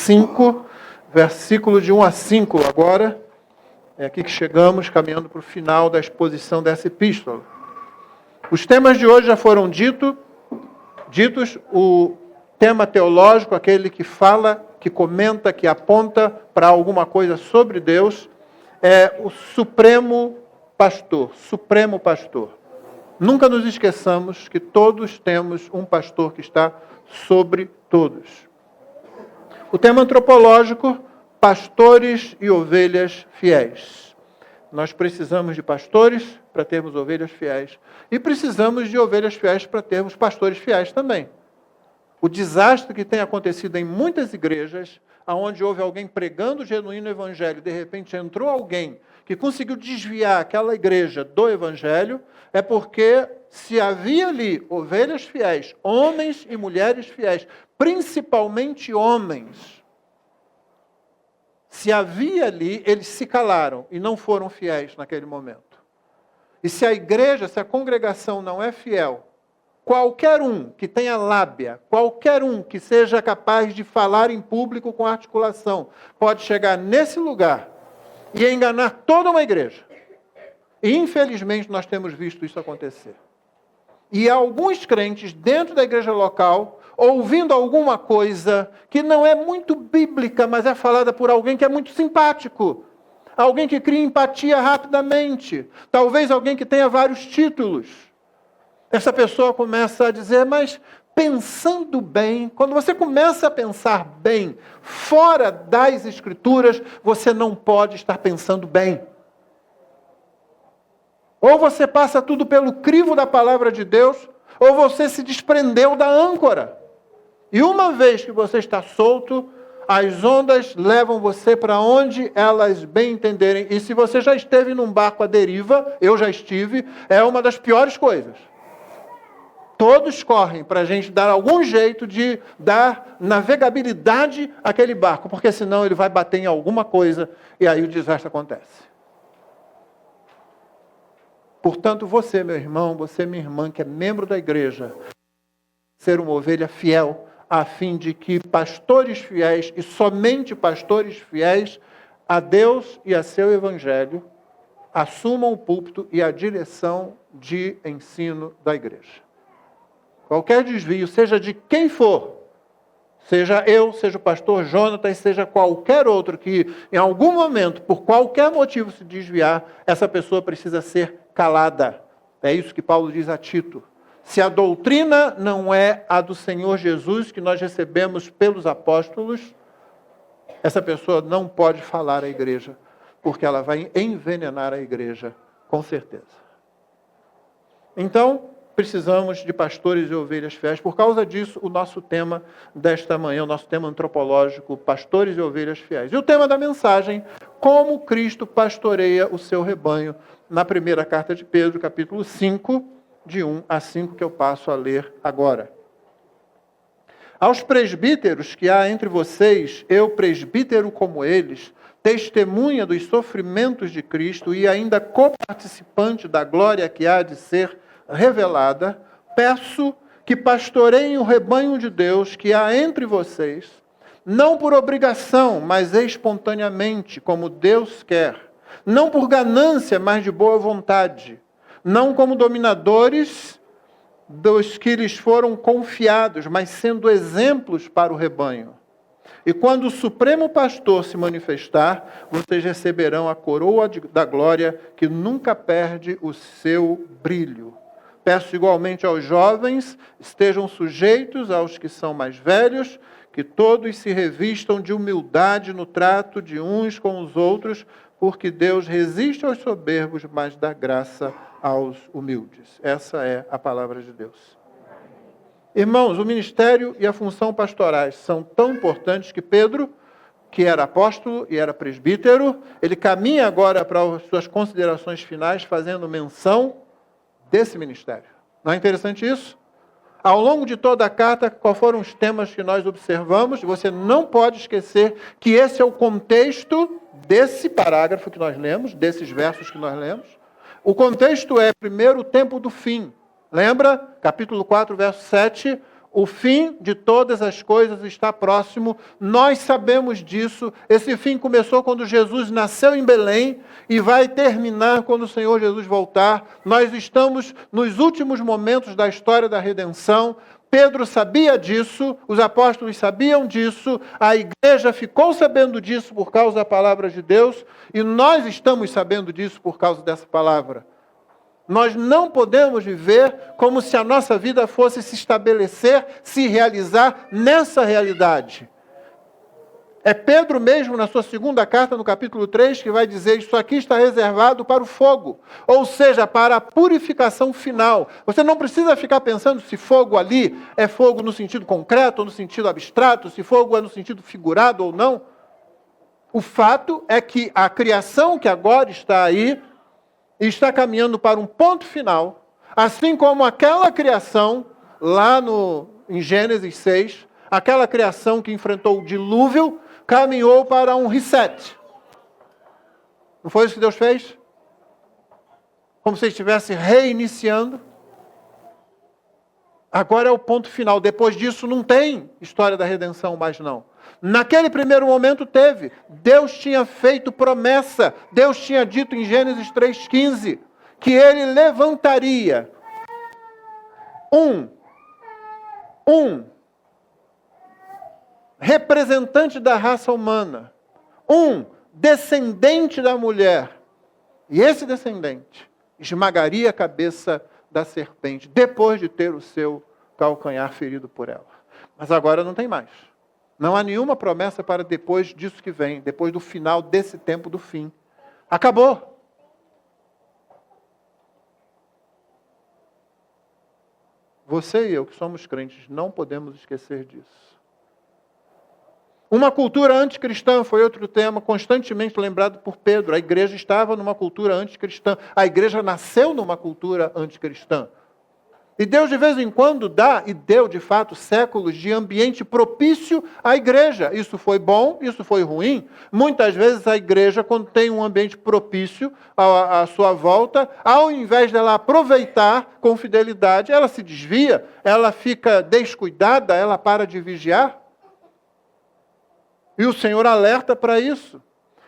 5, versículo de 1 a 5 agora. É aqui que chegamos, caminhando para o final da exposição dessa epístola. Os temas de hoje já foram ditos. O tema teológico, aquele que fala, que comenta, que aponta para alguma coisa sobre Deus, é o Supremo Pastor. Supremo Pastor. Nunca nos esqueçamos que todos temos um pastor que está sobre todos. O tema antropológico, pastores e ovelhas fiéis. Nós precisamos de pastores para termos ovelhas fiéis. E precisamos de ovelhas fiéis para termos pastores fiéis também. O desastre que tem acontecido em muitas igrejas, onde houve alguém pregando o genuíno evangelho, de repente entrou alguém que conseguiu desviar aquela igreja do evangelho, é porque se havia ali ovelhas fiéis, homens e mulheres fiéis, principalmente homens, se havia ali, eles se calaram e não foram fiéis naquele momento. E se a igreja, se a congregação não é fiel, qualquer um que tenha lábia, qualquer um que seja capaz de falar em público com articulação, pode chegar nesse lugar e enganar toda uma igreja. E infelizmente nós temos visto isso acontecer. E alguns crentes dentro da igreja local, ouvindo alguma coisa que não é muito bíblica, mas é falada por alguém que é muito simpático, alguém que cria empatia rapidamente, talvez alguém que tenha vários títulos. Essa pessoa começa a dizer, mas pensando bem, quando você começa a pensar bem, fora das Escrituras, você não pode estar pensando bem. Ou você passa tudo pelo crivo da palavra de Deus, ou você se desprendeu da âncora. E uma vez que você está solto, as ondas levam você para onde elas bem entenderem. E se você já esteve num barco à deriva, eu já estive, é uma das piores coisas. Todos correm para a gente dar algum jeito de dar navegabilidade àquele barco, porque senão ele vai bater em alguma coisa e aí o desastre acontece. Portanto, você, meu irmão, você, minha irmã, que é membro da igreja, ser uma ovelha fiel, a fim de que pastores fiéis, e somente pastores fiéis a Deus e a seu evangelho, assumam o púlpito e a direção de ensino da igreja. Qualquer desvio, seja de quem for, seja eu, seja o pastor Jonatas, seja qualquer outro que em algum momento, por qualquer motivo se desviar, essa pessoa precisa ser calada. É isso que Paulo diz a Tito. Se a doutrina não é a do Senhor Jesus, que nós recebemos pelos apóstolos, essa pessoa não pode falar à igreja, porque ela vai envenenar a igreja, com certeza. Então, precisamos de pastores e ovelhas fiéis. Por causa disso, o nosso tema desta manhã, o nosso tema antropológico, pastores e ovelhas fiéis. E o tema da mensagem, como Cristo pastoreia o seu rebanho, na primeira carta de Pedro, capítulo 5, de 1 a 5, que eu passo a ler agora. Aos presbíteros que há entre vocês, eu, presbítero como eles, testemunha dos sofrimentos de Cristo e ainda coparticipante da glória que há de ser revelada, peço que pastoreiem o rebanho de Deus que há entre vocês, não por obrigação, mas espontaneamente, como Deus quer, não por ganância, mas de boa vontade, não como dominadores dos que lhes foram confiados, mas sendo exemplos para o rebanho. E quando o Supremo Pastor se manifestar, vocês receberão a coroa da glória que nunca perde o seu brilho. Peço igualmente aos jovens, estejam sujeitos aos que são mais velhos, que todos se revistam de humildade no trato de uns com os outros, porque Deus resiste aos soberbos, mas dá graça aos humildes. Essa é a palavra de Deus. Irmãos, o ministério e a função pastorais são tão importantes que Pedro, que era apóstolo e era presbítero, ele caminha agora para as suas considerações finais, fazendo menção desse ministério. Não é interessante isso? Ao longo de toda a carta, quais foram os temas que nós observamos? Você não pode esquecer que esse é o contexto desse parágrafo que nós lemos, desses versos que nós lemos. O contexto é, primeiro, o tempo do fim. Lembra? Capítulo 4, verso 7. O fim de todas as coisas está próximo, nós sabemos disso. Esse fim começou quando Jesus nasceu em Belém e vai terminar quando o Senhor Jesus voltar. Nós estamos nos últimos momentos da história da redenção. Pedro sabia disso, os apóstolos sabiam disso, a igreja ficou sabendo disso por causa da palavra de Deus e nós estamos sabendo disso por causa dessa palavra. Nós não podemos viver como se a nossa vida fosse se estabelecer, se realizar nessa realidade. É Pedro mesmo, na sua segunda carta, no capítulo 3, que vai dizer: isso aqui está reservado para o fogo, ou seja, para a purificação final. Você não precisa ficar pensando se fogo ali é fogo no sentido concreto ou no sentido abstrato, se fogo é no sentido figurado ou não. O fato é que a criação que agora está aí, está caminhando para um ponto final, assim como aquela criação, lá em Gênesis 6, aquela criação que enfrentou o dilúvio, caminhou para um reset. Não foi isso que Deus fez? Como se estivesse reiniciando. Agora é o ponto final. Depois disso não tem história da redenção mais não. Naquele primeiro momento teve. Deus tinha feito promessa. Deus tinha dito em Gênesis 3,15 que Ele levantaria um representante da raça humana, um descendente da mulher. E esse descendente esmagaria a cabeça da serpente, depois de ter o seu calcanhar ferido por ela. Mas agora não tem mais. Não há nenhuma promessa para depois disso que vem, depois do final desse tempo do fim. Acabou. Você e eu, que somos crentes, não podemos esquecer disso. Uma cultura anticristã foi outro tema constantemente lembrado por Pedro. A igreja estava numa cultura anticristã. A igreja nasceu numa cultura anticristã. E Deus de vez em quando dá, e deu de fato séculos de ambiente propício à igreja. Isso foi bom, isso foi ruim. Muitas vezes a igreja, quando tem um ambiente propício à sua volta, ao invés dela aproveitar com fidelidade, ela se desvia, ela fica descuidada, ela para de vigiar. E o Senhor alerta para isso.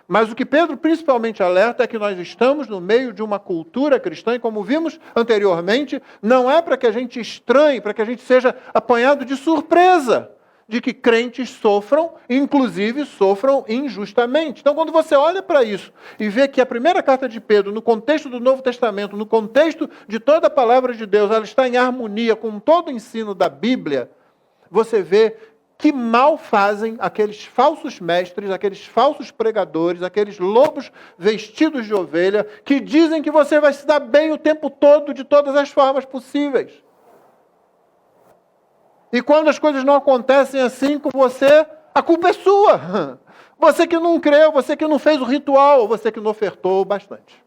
Mas o que Pedro principalmente alerta é que nós estamos no meio de uma cultura cristã, e como vimos anteriormente, não é para que a gente estranhe, para que a gente seja apanhado de surpresa, de que crentes sofram, inclusive sofram injustamente. Então, quando você olha para isso e vê que a primeira carta de Pedro, no contexto do Novo Testamento, no contexto de toda a palavra de Deus, ela está em harmonia com todo o ensino da Bíblia, você vê que mal fazem aqueles falsos mestres, aqueles falsos pregadores, aqueles lobos vestidos de ovelha, que dizem que você vai se dar bem o tempo todo, de todas as formas possíveis. E quando as coisas não acontecem assim com você, a culpa é sua. Você que não creu, você que não fez o ritual, você que não ofertou bastante.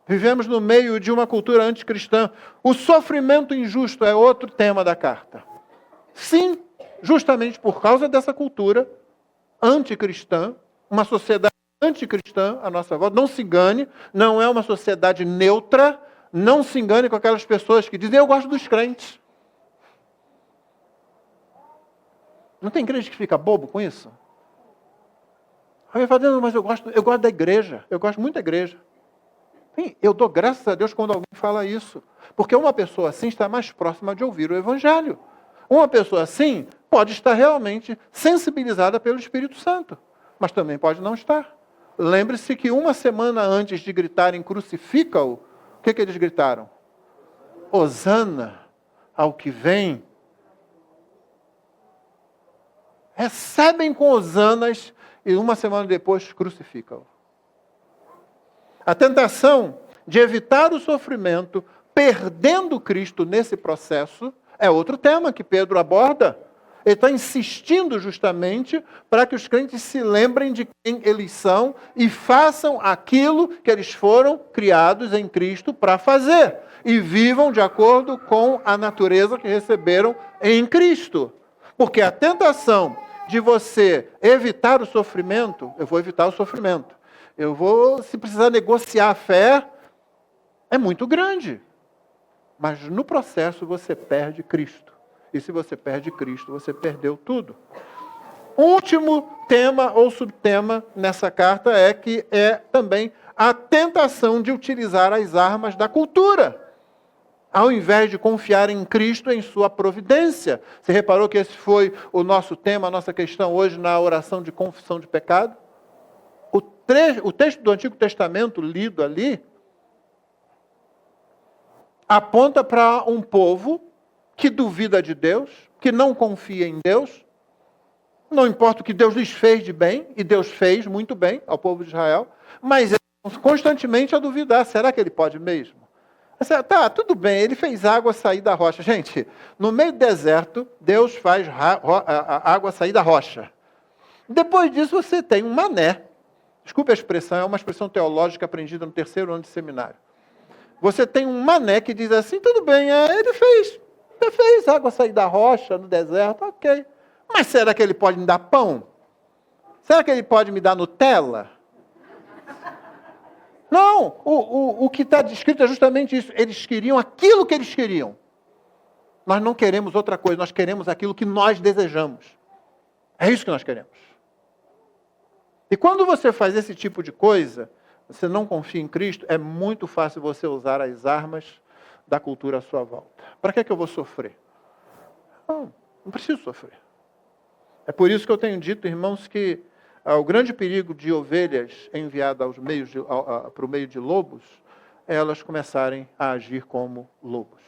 Vivemos no meio de uma cultura anticristã. O sofrimento injusto é outro tema da carta. Sim, justamente por causa dessa cultura anticristã, uma sociedade anticristã à nossa volta. Não se engane, não é uma sociedade neutra. Não se engane com aquelas pessoas que dizem: eu gosto dos crentes. Não tem crente que fica bobo com isso? Aí vai falando: mas eu gosto da igreja, eu gosto muito da igreja. Sim, eu dou graças a Deus quando alguém fala isso. Porque uma pessoa assim está mais próxima de ouvir o Evangelho. Uma pessoa assim pode estar realmente sensibilizada pelo Espírito Santo. Mas também pode não estar. Lembre-se que uma semana antes de gritarem crucifica-o, o que eles gritaram? Hosana ao que vem. Recebem com hosanas e uma semana depois crucificam-o. A tentação de evitar o sofrimento, perdendo Cristo nesse processo, é outro tema que Pedro aborda. Ele está insistindo justamente para que os crentes se lembrem de quem eles são e façam aquilo que eles foram criados em Cristo para fazer. E vivam de acordo com a natureza que receberam em Cristo. Porque a tentação de você evitar o sofrimento, eu vou evitar o sofrimento. Se precisar negociar a fé, é muito grande. Mas no processo você perde Cristo. E se você perde Cristo, você perdeu tudo. Último tema ou subtema nessa carta é que é também a tentação de utilizar as armas da cultura, ao invés de confiar em Cristo, em sua providência. Você reparou que esse foi o nosso tema, a nossa questão hoje na oração de confissão de pecado? O texto do Antigo Testamento lido ali aponta para um povo que duvida de Deus, que não confia em Deus. Não importa o que Deus lhes fez de bem, e Deus fez muito bem ao povo de Israel, mas eles constantemente a duvidar, será que ele pode mesmo? Tá, tudo bem, ele fez água sair da rocha. Gente, no meio do deserto, Deus faz a água sair da rocha. Depois disso, você tem um mané. Desculpe a expressão, é uma expressão teológica aprendida no 3º ano de seminário. Você tem um mané que diz assim, tudo bem, ele fez água sair da rocha no deserto, ok. Mas será que ele pode me dar pão? Será que ele pode me dar Nutella? Não, o que está descrito é justamente isso. Eles queriam aquilo que eles queriam. Nós não queremos outra coisa, nós queremos aquilo que nós desejamos. É isso que nós queremos. E quando você faz esse tipo de coisa, você não confia em Cristo, é muito fácil você usar as armas da cultura à sua volta. Para que eu vou sofrer? Não preciso sofrer. É por isso que eu tenho dito, irmãos, que o grande perigo de ovelhas enviadas para o meio de lobos é elas começarem a agir como lobos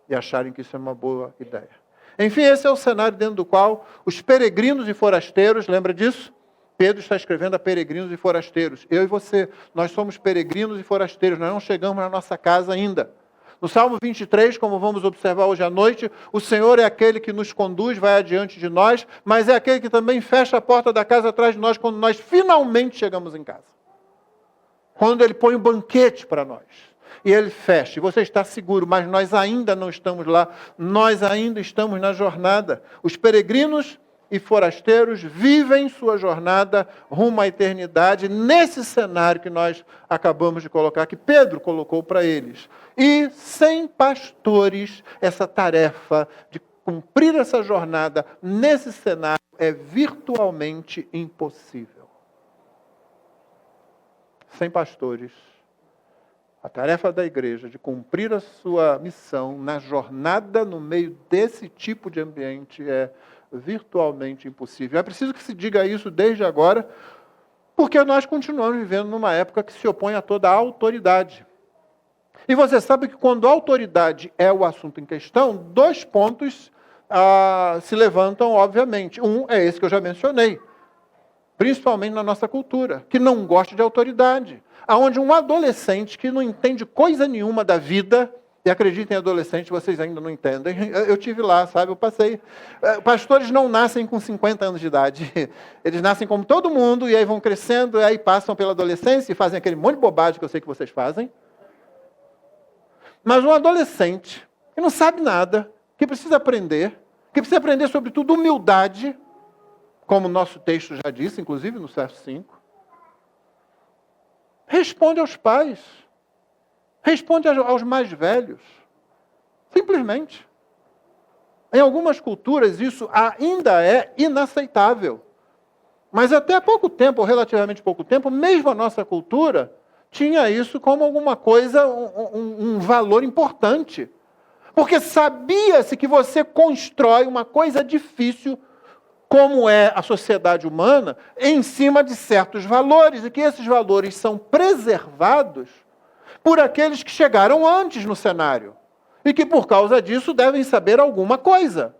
e acharem que isso é uma boa ideia. Enfim, esse é o cenário dentro do qual os peregrinos e forasteiros, lembra disso? Pedro está escrevendo a peregrinos e forasteiros. Eu e você, nós somos peregrinos e forasteiros, nós não chegamos na nossa casa ainda. No Salmo 23, como vamos observar hoje à noite, o Senhor é aquele que nos conduz, vai adiante de nós, mas é aquele que também fecha a porta da casa atrás de nós quando nós finalmente chegamos em casa. Quando Ele põe um banquete para nós. E Ele fecha. E você está seguro, mas nós ainda não estamos lá. Nós ainda estamos na jornada. Os peregrinos e forasteiros vivem sua jornada rumo à eternidade nesse cenário que nós acabamos de colocar, que Pedro colocou para eles. E sem pastores, essa tarefa de cumprir essa jornada nesse cenário é virtualmente impossível. Sem pastores, a tarefa da igreja de cumprir a sua missão na jornada no meio desse tipo de ambiente é virtualmente impossível. É preciso que se diga isso desde agora, porque nós continuamos vivendo numa época que se opõe a toda a autoridade. E você sabe que quando a autoridade é o assunto em questão, 2 pontos se levantam, obviamente. Um é esse que eu já mencionei, principalmente na nossa cultura, que não gosta de autoridade. Onde um adolescente que não entende coisa nenhuma da vida, e acreditem, adolescentes, vocês ainda não entendem. Eu tive lá, sabe? Eu passei. Pastores não nascem com 50 anos de idade. Eles nascem como todo mundo, e aí vão crescendo, e aí passam pela adolescência e fazem aquele monte de bobagem que eu sei que vocês fazem. Mas um adolescente que não sabe nada, que precisa aprender sobretudo humildade, como o nosso texto já disse, inclusive no verso 5, responde aos pais. Responde aos mais velhos. Simplesmente. Em algumas culturas isso ainda é inaceitável. Mas até há pouco tempo, ou relativamente pouco tempo, mesmo a nossa cultura tinha isso como alguma coisa, um valor importante. Porque sabia-se que você constrói uma coisa difícil, como é a sociedade humana, em cima de certos valores, e que esses valores são preservados por aqueles que chegaram antes no cenário. E que, por causa disso, devem saber alguma coisa.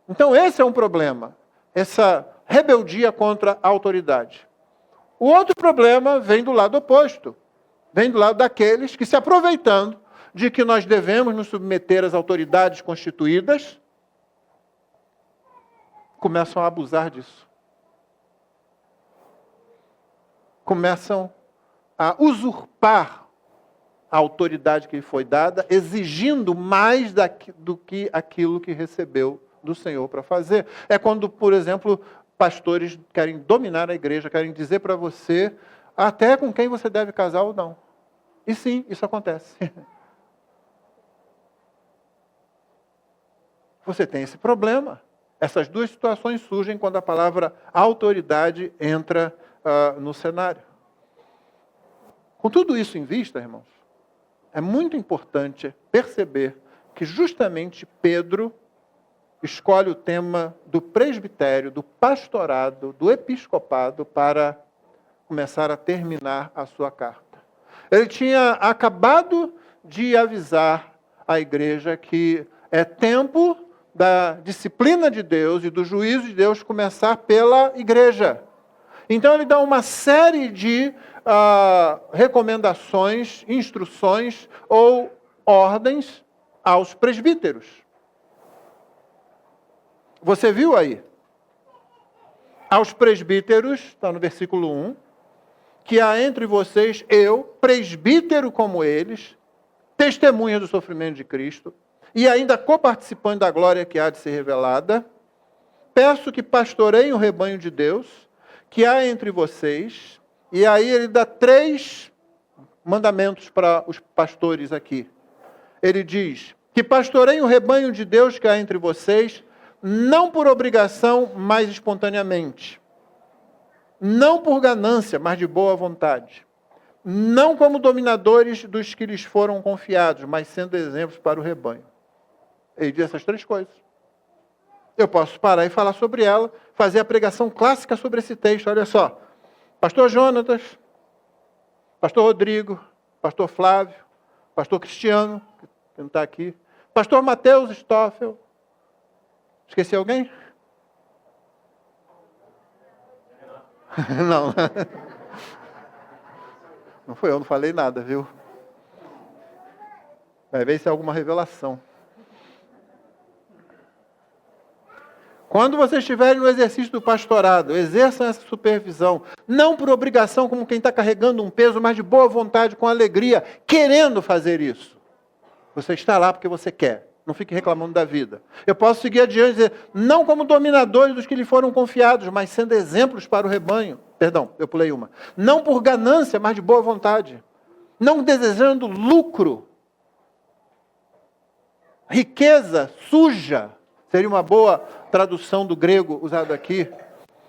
Então, esse é um problema. Essa rebeldia contra a autoridade. O outro problema vem do lado oposto. Vem do lado daqueles que, se aproveitando de que nós devemos nos submeter às autoridades constituídas, começam a abusar disso. Começam a usurpar a autoridade que lhe foi dada, exigindo mais do que aquilo que recebeu do Senhor para fazer. É quando, por exemplo, pastores querem dominar a igreja, querem dizer para você até com quem você deve casar ou não. E sim, isso acontece. você tem esse problema. Essas duas situações surgem quando a palavra autoridade entra no cenário. Com tudo isso em vista, irmãos, é muito importante perceber que justamente Pedro escolhe o tema do presbitério, do pastorado, do episcopado para começar a terminar a sua carta. Ele tinha acabado de avisar a igreja que é tempo da disciplina de Deus e do juízo de Deus começar pela igreja. Então ele dá uma série de recomendações, instruções ou ordens aos presbíteros. Você viu aí? Aos presbíteros, está no versículo 1, que há entre vocês eu, presbítero como eles, testemunha do sofrimento de Cristo, e ainda coparticipante da glória que há de ser revelada, peço que pastoreiem o rebanho de Deus, que há entre vocês, e aí ele dá 3 mandamentos para os pastores aqui. Ele diz que pastoreiem o rebanho de Deus que há entre vocês, não por obrigação, mas espontaneamente. Não por ganância, mas de boa vontade. Não como dominadores dos que lhes foram confiados, mas sendo exemplos para o rebanho. Ele diz essas 3 coisas. Eu posso parar e falar sobre ela, fazer a pregação clássica sobre esse texto. Olha só. Pastor Jonatas, Pastor Rodrigo, Pastor Flávio, Pastor Cristiano, que não está aqui, Pastor Mateus Stoffel. Esqueci alguém? Não. Não foi eu, não falei nada, viu? Vai ver se é alguma revelação. Quando vocês estiverem no exercício do pastorado, exerçam essa supervisão, não por obrigação, como quem está carregando um peso, mas de boa vontade, com alegria, querendo fazer isso. Você está lá porque você quer. Não fique reclamando da vida. Eu posso seguir adiante e dizer, não como dominadores dos que lhe foram confiados, mas sendo exemplos para o rebanho. Perdão, eu pulei uma. Não por ganância, mas de boa vontade. Não desejando lucro. Riqueza suja. Seria uma boa tradução do grego usado aqui.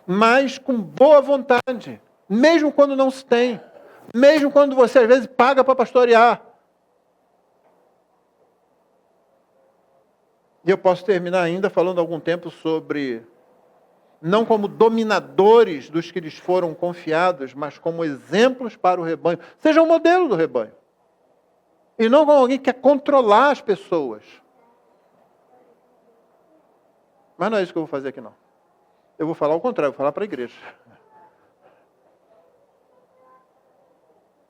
Mas com boa vontade. Mesmo quando não se tem. Mesmo quando você às vezes paga para pastorear. E eu posso terminar ainda falando algum tempo sobre, não como dominadores dos que lhes foram confiados, mas como exemplos para o rebanho. Seja um modelo do rebanho. E não como alguém que quer controlar as pessoas. Mas não é isso que eu vou fazer aqui, não. Eu vou falar o contrário, vou falar para a igreja.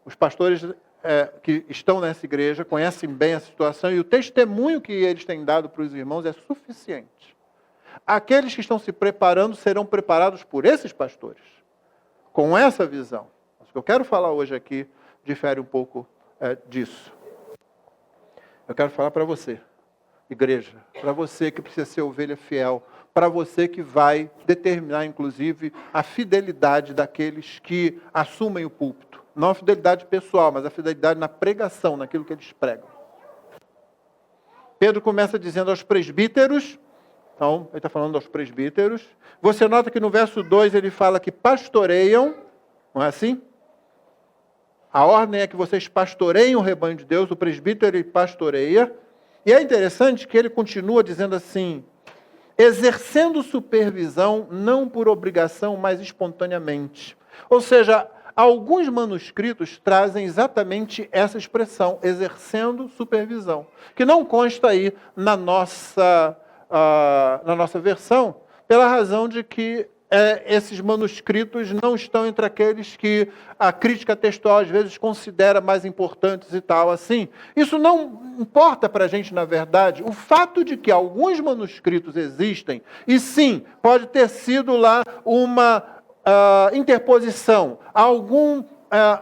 Os pastores que estão nessa igreja conhecem bem a situação e o testemunho que eles têm dado para os irmãos é suficiente. Aqueles que estão se preparando serão preparados por esses pastores, com essa visão. O que eu quero falar hoje aqui difere um pouco disso. Eu quero falar para você, igreja, para você que precisa ser ovelha fiel, para você que vai determinar, inclusive, a fidelidade daqueles que assumem o púlpito. Não a fidelidade pessoal, mas a fidelidade na pregação, naquilo que eles pregam. Pedro começa dizendo aos presbíteros, então, ele está falando aos presbíteros. Você nota que no verso 2 ele fala que pastoreiam, não é assim? A ordem é que vocês pastoreiem o rebanho de Deus, o presbítero ele pastoreia. E é interessante que ele continua dizendo assim, exercendo supervisão, não por obrigação, mas espontaneamente. Ou seja, alguns manuscritos trazem exatamente essa expressão, exercendo supervisão, que não consta aí na nossa versão, pela razão de que esses manuscritos não estão entre aqueles que a crítica textual às vezes considera mais importantes e tal assim. Isso não importa para a gente, na verdade. O fato de que alguns manuscritos existem, e sim, pode ter sido lá uma interposição, algum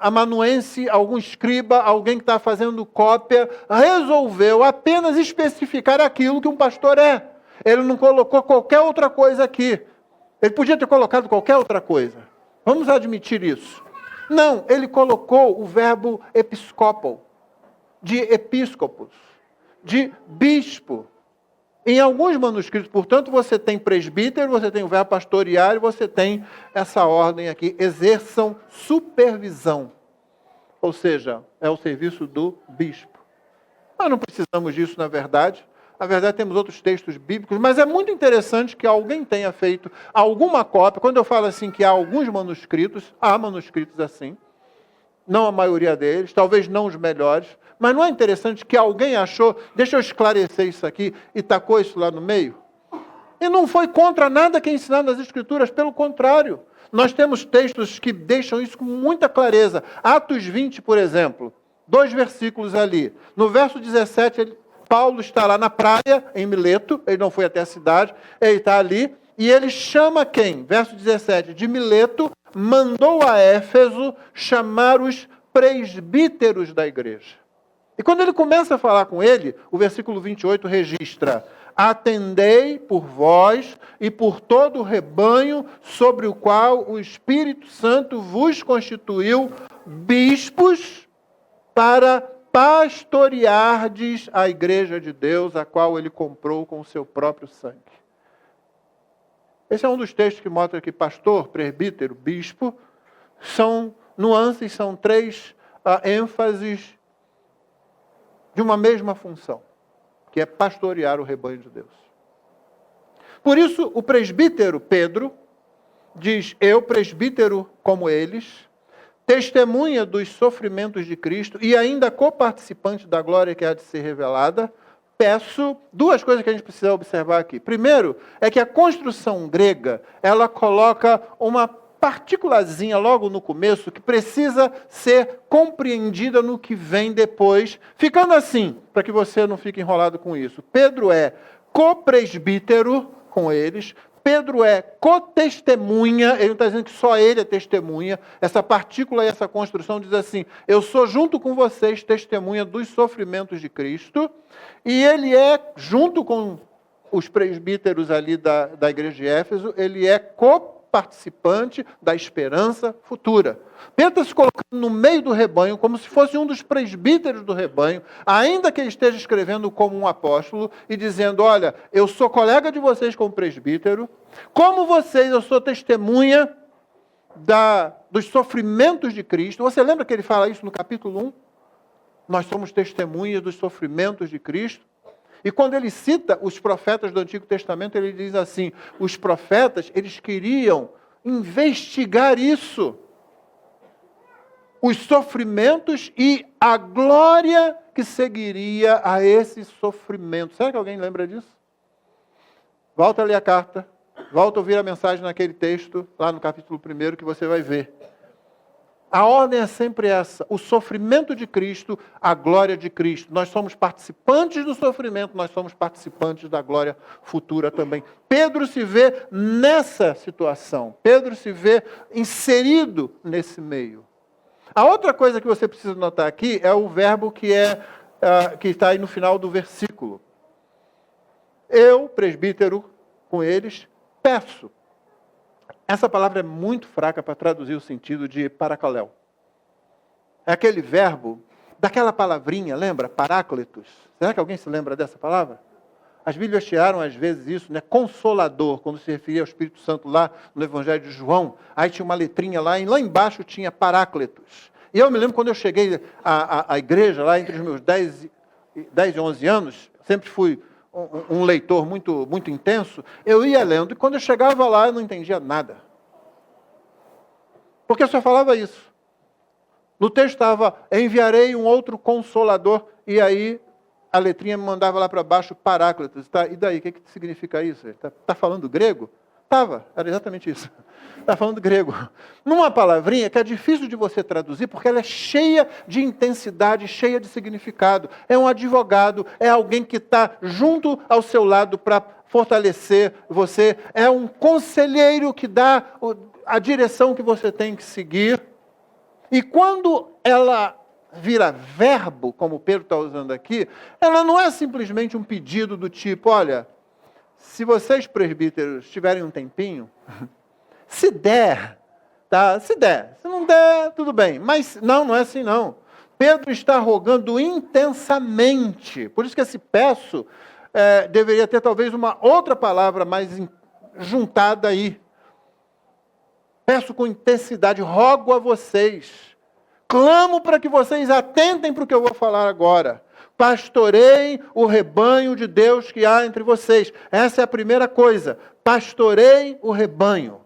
amanuense, algum escriba, alguém que está fazendo cópia, resolveu apenas especificar aquilo que um pastor é. Ele não colocou qualquer outra coisa aqui. Ele podia ter colocado qualquer outra coisa. Vamos admitir isso. Não, ele colocou o verbo episcopal, de episcopos, de bispo. Em alguns manuscritos, portanto, você tem presbítero, você tem o verbo pastorear e você tem essa ordem aqui, exerçam supervisão. Ou seja, é o serviço do bispo. Nós não precisamos disso, na verdade. Na verdade, temos outros textos bíblicos, mas é muito interessante que alguém tenha feito alguma cópia. Quando eu falo assim que há alguns manuscritos, há manuscritos assim, não a maioria deles, talvez não os melhores, mas não é interessante que alguém achou, deixa eu esclarecer isso aqui, e tacou isso lá no meio? E não foi contra nada que é ensinado nas Escrituras, pelo contrário. Nós temos textos que deixam isso com muita clareza. Atos 20, por exemplo, 2 versículos ali. No verso 17, Paulo está lá na praia, em Mileto, ele não foi até a cidade, ele está ali, e ele chama quem? Verso 17, de Mileto, mandou a Éfeso chamar os presbíteros da igreja. E quando ele começa a falar com ele, o versículo 28 registra: atendei por vós e por todo o rebanho sobre o qual o Espírito Santo vos constituiu bispos para pastoreardes a igreja de Deus, a qual ele comprou com o seu próprio sangue. Esse é um dos textos que mostra que pastor, presbítero, bispo, são nuances, são 3 ênfases de uma mesma função, que é pastorear o rebanho de Deus. Por isso, o presbítero Pedro diz: eu, presbítero como eles, testemunha dos sofrimentos de Cristo e ainda coparticipante da glória que há de ser revelada, peço 2 coisas que a gente precisa observar aqui. Primeiro, é que a construção grega, ela coloca uma partículazinha logo no começo que precisa ser compreendida no que vem depois, ficando assim, para que você não fique enrolado com isso. Pedro é copresbítero com eles, Pedro é cotestemunha, ele não está dizendo que só ele é testemunha, essa partícula e essa construção diz assim: eu sou junto com vocês testemunha dos sofrimentos de Cristo, e ele é, junto com os presbíteros ali da igreja de Éfeso, ele é coparticipante da esperança futura. Pedro está se colocando no meio do rebanho, como se fosse um dos presbíteros do rebanho, ainda que ele esteja escrevendo como um apóstolo e dizendo: olha, eu sou colega de vocês como presbítero, como vocês, eu sou testemunha dos sofrimentos de Cristo. Você lembra que ele fala isso no capítulo 1? Nós somos testemunhas dos sofrimentos de Cristo. E quando ele cita os profetas do Antigo Testamento, ele diz assim: os profetas, eles queriam investigar isso. Os sofrimentos e a glória que seguiria a esse sofrimento. Será que alguém lembra disso? Volta a ler a carta, volta a ouvir a mensagem naquele texto, lá no capítulo 1, que você vai ver. A ordem é sempre essa: o sofrimento de Cristo, a glória de Cristo. Nós somos participantes do sofrimento, nós somos participantes da glória futura também. Pedro se vê nessa situação, Pedro se vê inserido nesse meio. A outra coisa que você precisa notar aqui é o verbo que está aí no final do versículo. Eu, presbítero, com eles, peço. Essa palavra é muito fraca para traduzir o sentido de paracaléu. É aquele verbo, daquela palavrinha, lembra? Paráclitos. Será que alguém se lembra dessa palavra? As Bíblias tiraram às vezes isso, né? Consolador, quando se referia ao Espírito Santo lá no Evangelho de João. Aí tinha uma letrinha lá, e lá embaixo tinha Paráclitos. E eu me lembro quando eu cheguei à igreja, lá entre os meus 10 e 11 anos, sempre fui um leitor muito, muito intenso, eu ia lendo, e quando eu chegava lá, eu não entendia nada. Porque só falava isso. No texto estava: enviarei um outro consolador, e aí a letrinha me mandava lá para baixo, Paráclitos. Tá, e daí, o que significa isso? Está falando grego? Estava, era exatamente isso. Está falando grego. Numa palavrinha que é difícil de você traduzir, porque ela é cheia de intensidade, cheia de significado. É um advogado, é alguém que está junto ao seu lado para fortalecer você. É um conselheiro que dá a direção que você tem que seguir. E quando ela vira verbo, como Pedro está usando aqui, ela não é simplesmente um pedido do tipo: olha, se vocês presbíteros tiverem um tempinho, se der, tá? Se der. Se não der, tudo bem. Mas não é assim não. Pedro está rogando intensamente. Por isso que esse peço deveria ter talvez uma outra palavra mais juntada aí. Peço com intensidade, rogo a vocês, clamo para que vocês atentem para o que eu vou falar agora. Pastoreiem o rebanho de Deus que há entre vocês. Essa é a primeira coisa. Pastoreiem o rebanho.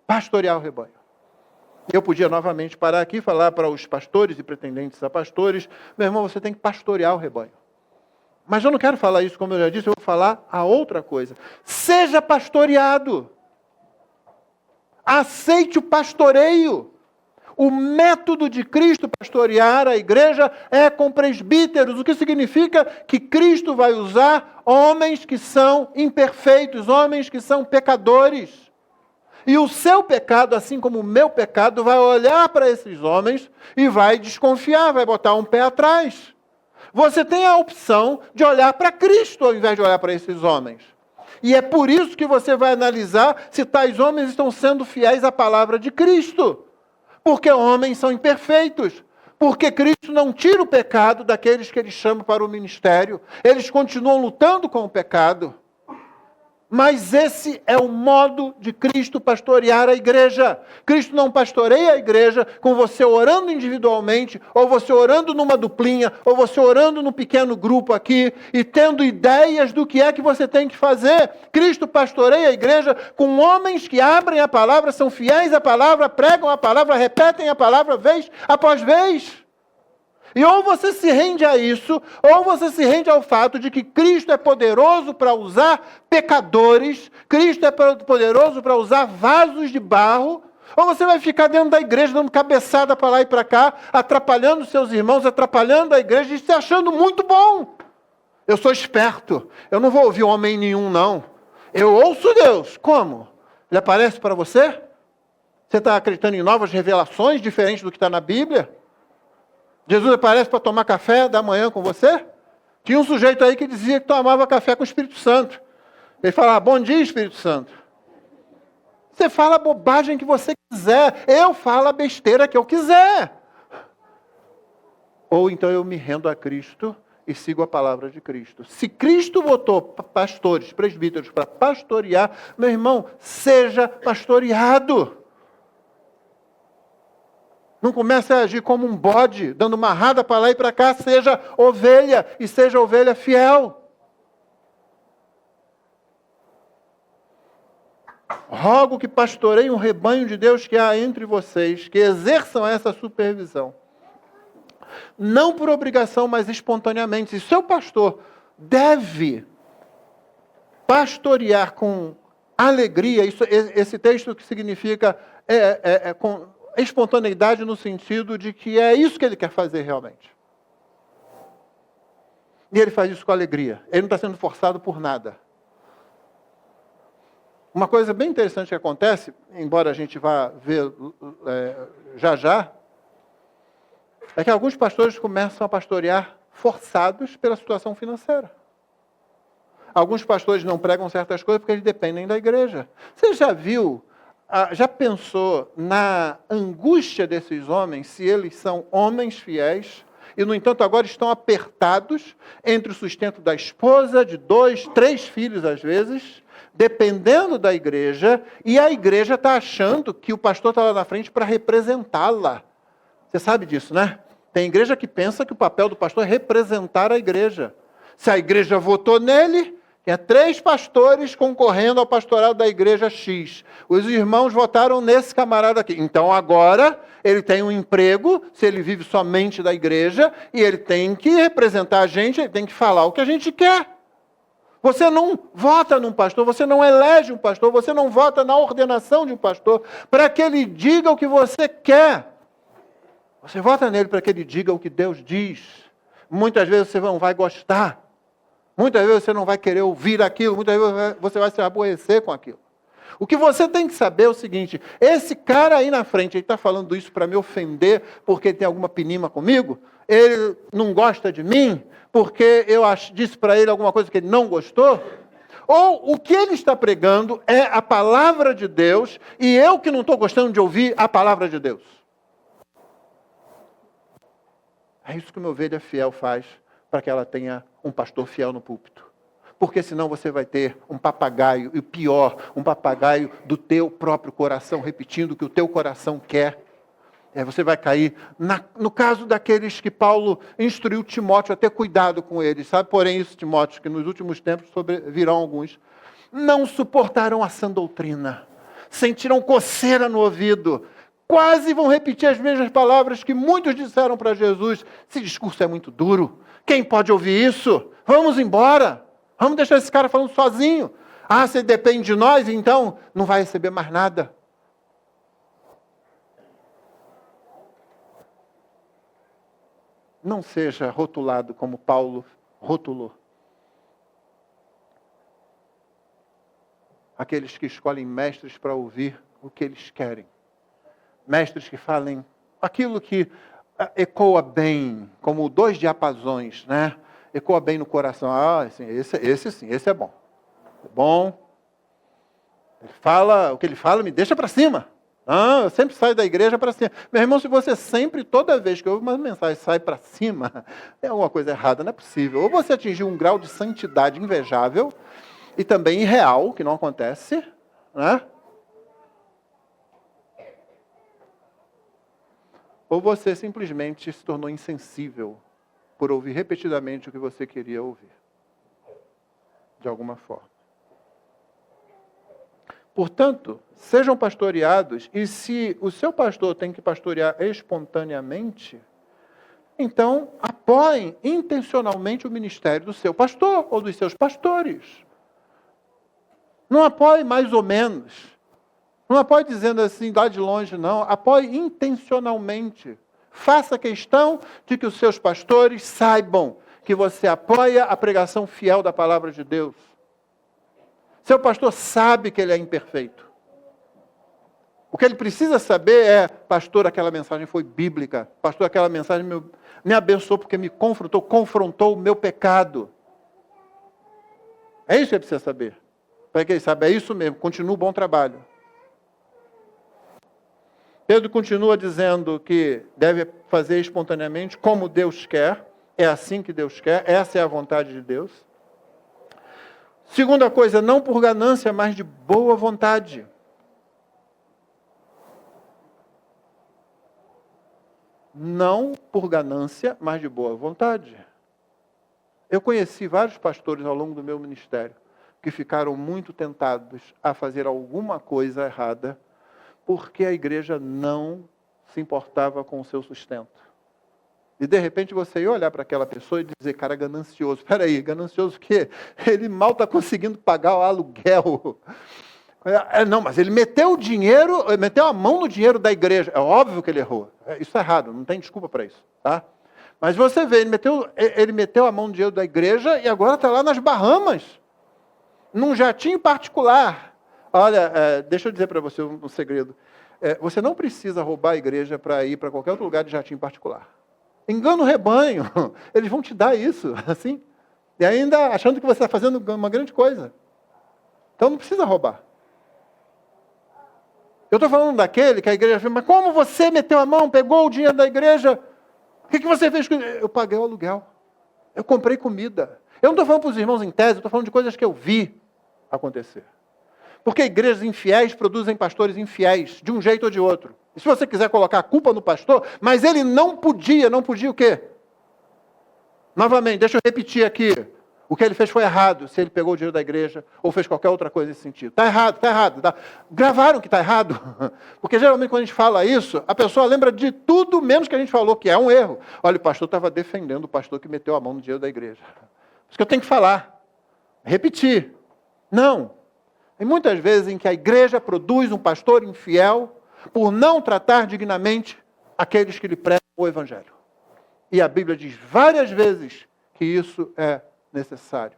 Pastorear o rebanho. Eu podia novamente parar aqui e falar para os pastores e pretendentes a pastores: meu irmão, você tem que pastorear o rebanho. Mas eu não quero falar isso, como eu já disse, eu vou falar a outra coisa. Seja pastoreado. Aceite o pastoreio. O método de Cristo pastorear a igreja é com presbíteros, o que significa que Cristo vai usar homens que são imperfeitos, homens que são pecadores. E o seu pecado, assim como o meu pecado, vai olhar para esses homens e vai desconfiar, vai botar um pé atrás. Você tem a opção de olhar para Cristo ao invés de olhar para esses homens. E é por isso que você vai analisar se tais homens estão sendo fiéis à palavra de Cristo. Porque homens são imperfeitos. Porque Cristo não tira o pecado daqueles que ele chama para o ministério. Eles continuam lutando com o pecado. Mas esse é o modo de Cristo pastorear a igreja. Cristo não pastoreia a igreja com você orando individualmente, ou você orando numa duplinha, ou você orando num pequeno grupo aqui, e tendo ideias do que é que você tem que fazer. Cristo pastoreia a igreja com homens que abrem a palavra, são fiéis à palavra, pregam a palavra, repetem a palavra vez após vez. E ou você se rende a isso, ou você se rende ao fato de que Cristo é poderoso para usar pecadores, Cristo é poderoso para usar vasos de barro, ou você vai ficar dentro da igreja dando cabeçada para lá e para cá, atrapalhando seus irmãos, atrapalhando a igreja e se achando muito bom. Eu sou esperto, eu não vou ouvir homem nenhum não. Eu ouço Deus. Como? Ele aparece para você? Você está acreditando em novas revelações diferentes do que está na Bíblia? Jesus aparece para tomar café da manhã com você? Tinha um sujeito aí que dizia que tomava café com o Espírito Santo. Ele falava: bom dia, Espírito Santo. Você fala a bobagem que você quiser. Eu falo a besteira que eu quiser. Ou então eu me rendo a Cristo e sigo a palavra de Cristo. Se Cristo botou pastores, presbíteros para pastorear, meu irmão, seja pastoreado. Não comece a agir como um bode, dando marrada para lá e para cá. Seja ovelha, e seja ovelha fiel. Rogo que pastoreiem um rebanho de Deus que há entre vocês, que exerçam essa supervisão. Não por obrigação, mas espontaneamente. Se seu pastor deve pastorear com alegria, esse texto que significa com espontaneidade no sentido de que é isso que ele quer fazer realmente. E ele faz isso com alegria. Ele não está sendo forçado por nada. Uma coisa bem interessante que acontece, embora a gente vá ver já, é que alguns pastores começam a pastorear forçados pela situação financeira. Alguns pastores não pregam certas coisas porque eles dependem da igreja. Você já pensou na angústia desses homens, se eles são homens fiéis, e, no entanto, agora estão apertados entre o sustento da esposa, de 2, 3 filhos, às vezes, dependendo da igreja, e a igreja está achando que o pastor está lá na frente para representá-la. Você sabe disso, né? Tem igreja que pensa que o papel do pastor é representar a igreja. Se a igreja votou nele, tinha 3 pastores concorrendo ao pastorado da igreja X. Os irmãos votaram nesse camarada aqui. Então agora ele tem um emprego, se ele vive somente da igreja, e ele tem que representar a gente, ele tem que falar o que a gente quer. Você não vota num pastor, você não elege um pastor, você não vota na ordenação de um pastor para que ele diga o que você quer. Você vota nele para que ele diga o que Deus diz. Muitas vezes você não vai gostar. Muitas vezes você não vai querer ouvir aquilo, muitas vezes você vai se aborrecer com aquilo. O que você tem que saber é o seguinte: esse cara aí na frente, ele está falando isso para me ofender porque ele tem alguma pinima comigo? Ele não gosta de mim porque eu disse para ele alguma coisa que ele não gostou? Ou o que ele está pregando é a palavra de Deus e eu que não estou gostando de ouvir a palavra de Deus? É isso que uma ovelha fiel faz para que ela tenha um pastor fiel no púlpito. Porque senão você vai ter um papagaio, e pior, um papagaio do teu próprio coração, repetindo o que o teu coração quer. Você vai cair. No caso daqueles que Paulo instruiu Timóteo a ter cuidado com eles, sabe? Porém isso, Timóteo, que nos últimos tempos virão alguns, não suportarão a sã doutrina, sentirão coceira no ouvido, quase vão repetir as mesmas palavras que muitos disseram para Jesus. Esse discurso é muito duro. Quem pode ouvir isso? Vamos embora. Vamos deixar esse cara falando sozinho. Se ele depende de nós, então não vai receber mais nada. Não seja rotulado como Paulo rotulou. Aqueles que escolhem mestres para ouvir o que eles querem. Mestres que falem aquilo que ecoa bem, como 2 diapasões, né? Ecoa bem no coração. Esse é bom. É bom. O que ele fala me deixa para cima. Eu sempre saio da igreja para cima. Meu irmão, se você sempre, toda vez que ouve uma mensagem, sai para cima, tem alguma coisa errada, não é possível. Ou você atingiu um grau de santidade invejável e também irreal, que não acontece, né? Ou você simplesmente se tornou insensível por ouvir repetidamente o que você queria ouvir. De alguma forma. Portanto, sejam pastoreados, e se o seu pastor tem que pastorear espontaneamente, então apoiem intencionalmente o ministério do seu pastor ou dos seus pastores. Não apoie mais ou menos. Não apoie dizendo assim, lá de longe, não. Apoie intencionalmente. Faça questão de que os seus pastores saibam que você apoia a pregação fiel da palavra de Deus. Seu pastor sabe que ele é imperfeito. O que ele precisa saber é, pastor, aquela mensagem foi bíblica. Pastor, aquela mensagem me abençoou porque me confrontou o meu pecado. É isso que ele precisa saber. Para que ele saiba, é isso mesmo, continua o bom trabalho. Pedro continua dizendo que deve fazer espontaneamente como Deus quer. É assim que Deus quer, essa é a vontade de Deus. Segunda coisa, não por ganância, mas de boa vontade. Não por ganância, mas de boa vontade. Eu conheci vários pastores ao longo do meu ministério que ficaram muito tentados a fazer alguma coisa errada porque a igreja não se importava com o seu sustento. E de repente você ia olhar para aquela pessoa e dizer, cara, ganancioso. Espera aí, ganancioso o quê? Ele mal está conseguindo pagar o aluguel. Não, mas ele meteu o dinheiro, meteu a mão no dinheiro da igreja. É óbvio que ele errou. Isso é errado, não tem desculpa para isso. Tá? Mas você vê, ele meteu a mão no dinheiro da igreja e agora está lá nas Bahamas, num jatinho particular. Olha, deixa eu dizer para você um segredo. Você não precisa roubar a igreja para ir para qualquer outro lugar de jatinho particular. Engana o rebanho. Eles vão te dar isso, assim. E ainda achando que você está fazendo uma grande coisa. Então não precisa roubar. Eu estou falando daquele que a igreja fala, mas como você meteu a mão, pegou o dinheiro da igreja? O que você fez com ele? Eu paguei o aluguel. Eu comprei comida. Eu não estou falando para os irmãos em tese, eu estou falando de coisas que eu vi acontecer. Porque igrejas infiéis produzem pastores infiéis, de um jeito ou de outro. E se você quiser colocar a culpa no pastor, mas ele não podia o quê? Novamente, deixa eu repetir aqui. O que ele fez foi errado, se ele pegou o dinheiro da igreja ou fez qualquer outra coisa nesse sentido. Está errado, está errado. Gravaram que está errado. Porque geralmente quando a gente fala isso, a pessoa lembra de tudo menos que a gente falou, que é um erro. Olha, o pastor estava defendendo o pastor que meteu a mão no dinheiro da igreja. Por isso que eu tenho que falar. Repetir. Não. Tem muitas vezes em que a igreja produz um pastor infiel por não tratar dignamente aqueles que lhe pregam o evangelho. E a Bíblia diz várias vezes que isso é necessário.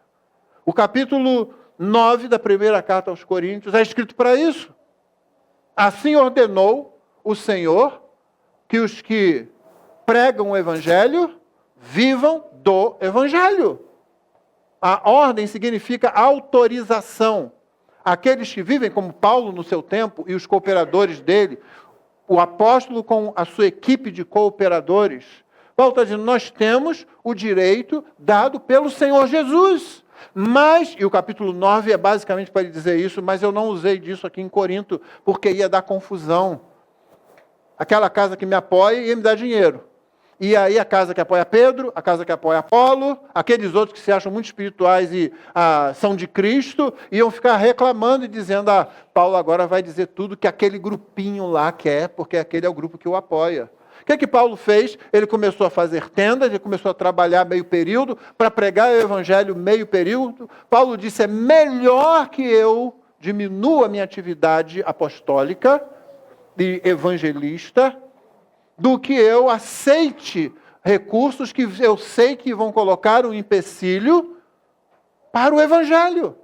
O capítulo 9 da primeira carta aos Coríntios é escrito para isso. Assim ordenou o Senhor que os que pregam o evangelho vivam do evangelho. A ordem significa autorização. Aqueles que vivem como Paulo no seu tempo e os cooperadores dele, o apóstolo com a sua equipe de cooperadores, Paulo está dizendo, nós temos o direito dado pelo Senhor Jesus. Mas, e o capítulo 9 é basicamente para ele dizer isso, mas eu não usei disso aqui em Corinto, porque ia dar confusão. Aquela casa que me apoia ia me dar dinheiro. E aí a casa que apoia Pedro, a casa que apoia Apolo, aqueles outros que se acham muito espirituais e são de Cristo, iam ficar reclamando e dizendo, Paulo agora vai dizer tudo que aquele grupinho lá quer, porque aquele é o grupo que o apoia. O que Paulo fez? Ele começou a fazer tendas, ele começou a trabalhar meio período, para pregar o evangelho meio período. Paulo disse, é melhor que eu diminua a minha atividade apostólica de evangelista, do que eu aceite recursos que eu sei que vão colocar um empecilho para o Evangelho.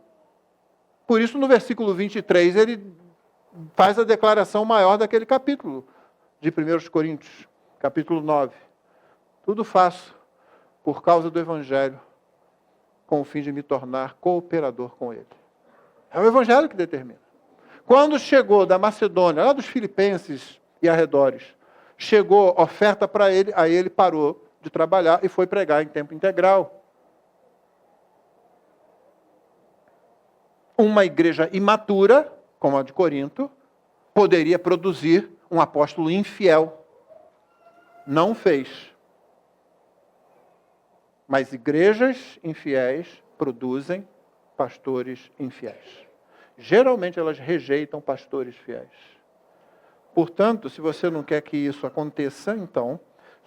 Por isso, no versículo 23, ele faz a declaração maior daquele capítulo, de 1 Coríntios, capítulo 9. Tudo faço por causa do Evangelho, com o fim de me tornar cooperador com ele. É o Evangelho que determina. Quando chegou da Macedônia, lá dos Filipenses e arredores, chegou oferta para ele, aí ele parou de trabalhar e foi pregar em tempo integral. Uma igreja imatura, como a de Corinto, poderia produzir um apóstolo infiel. Não fez. Mas igrejas infiéis produzem pastores infiéis. Geralmente elas rejeitam pastores fiéis. Portanto, se você não quer que isso aconteça, então,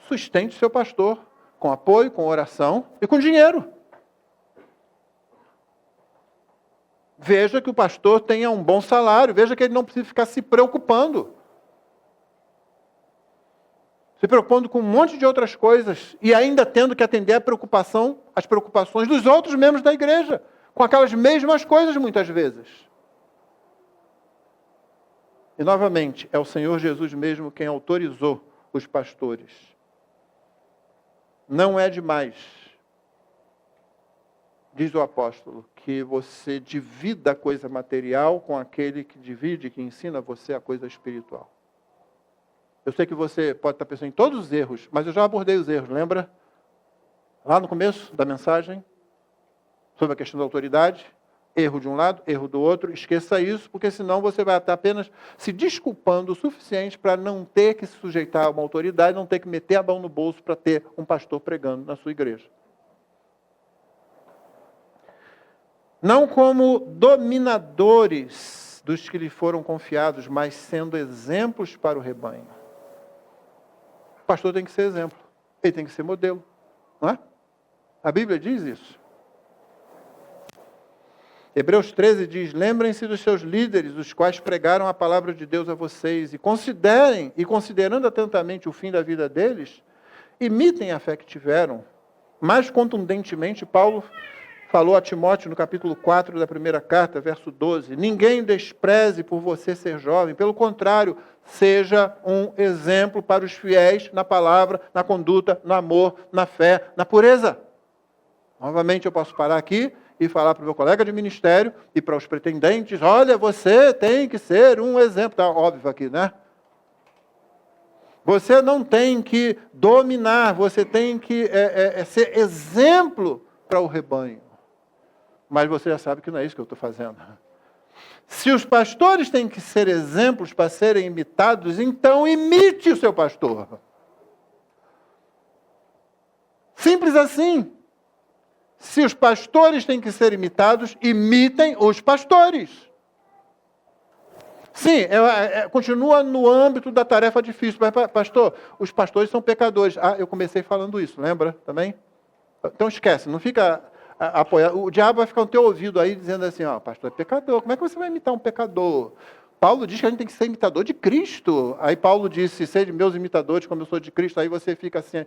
sustente seu pastor com apoio, com oração e com dinheiro. Veja que o pastor tenha um bom salário, veja que ele não precisa ficar se preocupando. Se preocupando com um monte de outras coisas e ainda tendo que atender as preocupações dos outros membros da igreja, com aquelas mesmas coisas muitas vezes. E, novamente, é o Senhor Jesus mesmo quem autorizou os pastores. Não é demais, diz o apóstolo, que você divida a coisa material com aquele que divide, que ensina você a coisa espiritual. Eu sei que você pode estar pensando em todos os erros, mas eu já abordei os erros, lembra? Lá no começo da mensagem, sobre a questão da autoridade. Erro de um lado, erro do outro, esqueça isso, porque senão você vai estar apenas se desculpando o suficiente para não ter que se sujeitar a uma autoridade, não ter que meter a mão no bolso para ter um pastor pregando na sua igreja. Não como dominadores dos que lhe foram confiados, mas sendo exemplos para o rebanho. O pastor tem que ser exemplo, ele tem que ser modelo, não é? A Bíblia diz isso. Hebreus 13 diz, lembrem-se dos seus líderes, os quais pregaram a palavra de Deus a vocês, e considerando atentamente o fim da vida deles, imitem a fé que tiveram. Mais contundentemente, Paulo falou a Timóteo no capítulo 4 da primeira carta, verso 12, ninguém despreze por você ser jovem, pelo contrário, seja um exemplo para os fiéis na palavra, na conduta, no amor, na fé, na pureza. Novamente eu posso parar aqui e falar para o meu colega de ministério e para os pretendentes, olha, você tem que ser um exemplo. Está óbvio aqui, né? Você não tem que dominar, você tem que ser exemplo para o rebanho. Mas você já sabe que não é isso que eu estou fazendo. Se os pastores têm que ser exemplos para serem imitados, então imite o seu pastor. Simples assim. Se os pastores têm que ser imitados, imitem os pastores. Sim, continua no âmbito da tarefa difícil. Mas, pastor, os pastores são pecadores. Eu comecei falando isso, lembra também? Então esquece, não fica apoiado. O diabo vai ficar no teu ouvido aí dizendo assim, pastor é pecador. Como é que você vai imitar um pecador? Paulo diz que a gente tem que ser imitador de Cristo. Aí Paulo disse, sede meus imitadores como eu sou de Cristo. Aí você fica assim.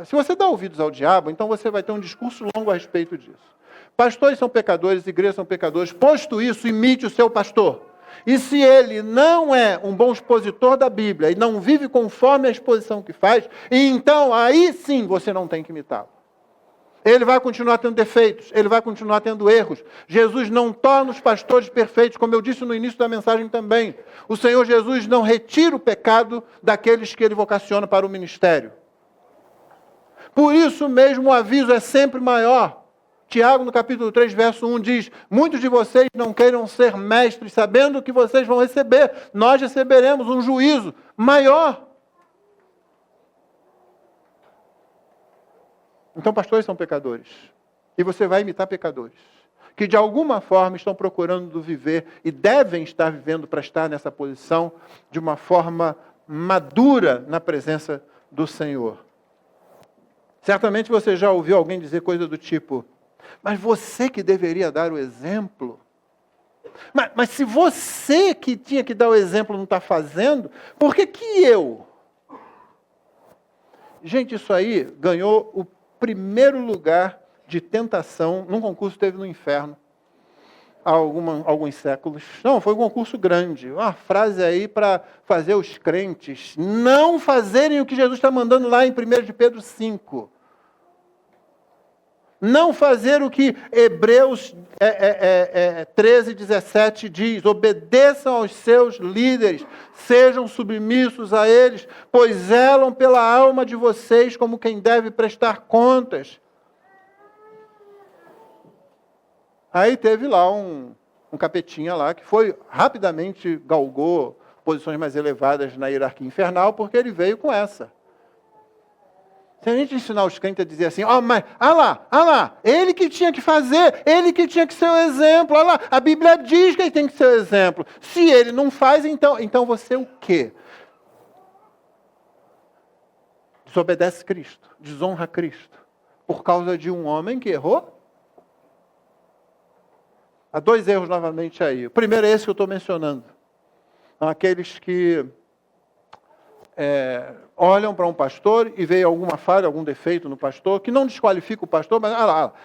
Se você dá ouvidos ao diabo, então você vai ter um discurso longo a respeito disso. Pastores são pecadores, igrejas são pecadores. Posto isso, imite o seu pastor. E se ele não é um bom expositor da Bíblia e não vive conforme a exposição que faz, então aí sim você não tem que imitá-lo. Ele vai continuar tendo defeitos, ele vai continuar tendo erros. Jesus não torna os pastores perfeitos, como eu disse no início da mensagem também. O Senhor Jesus não retira o pecado daqueles que ele vocaciona para o ministério. Por isso mesmo o aviso é sempre maior. Tiago, no capítulo 3, verso 1, diz: muitos de vocês não queiram ser mestres, sabendo que vocês vão receber. Nós receberemos um juízo maior. Então, pastores são pecadores. E você vai imitar pecadores, que de alguma forma estão procurando viver e devem estar vivendo para estar nessa posição de uma forma madura na presença do Senhor. Certamente você já ouviu alguém dizer coisa do tipo: mas você que deveria dar o exemplo. Mas se você que tinha que dar o exemplo não está fazendo, por que eu? Gente, isso aí ganhou o primeiro lugar de tentação num concurso que teve no inferno há alguns séculos. Não, foi um concurso grande. Uma frase aí para fazer os crentes não fazerem o que Jesus está mandando lá em 1 de Pedro 5. Não fazer o que Hebreus 13, 17 diz: obedeçam aos seus líderes, sejam submissos a eles, pois zelam pela alma de vocês como quem deve prestar contas. Aí teve lá um capetinha lá que foi rapidamente galgou posições mais elevadas na hierarquia infernal, porque ele veio com essa. Se a gente ensinar os crentes a dizer assim: mas, lá, ele que tinha que fazer, ele que tinha que ser o exemplo, olha lá, a Bíblia diz que ele tem que ser o exemplo. Se ele não faz, então você o quê? Desobedece Cristo, desonra Cristo, por causa de um homem que errou? Há 2 erros novamente aí. O primeiro é esse que eu estou mencionando. São aqueles que olham para um pastor e veem alguma falha, algum defeito no pastor, que não desqualifica o pastor, mas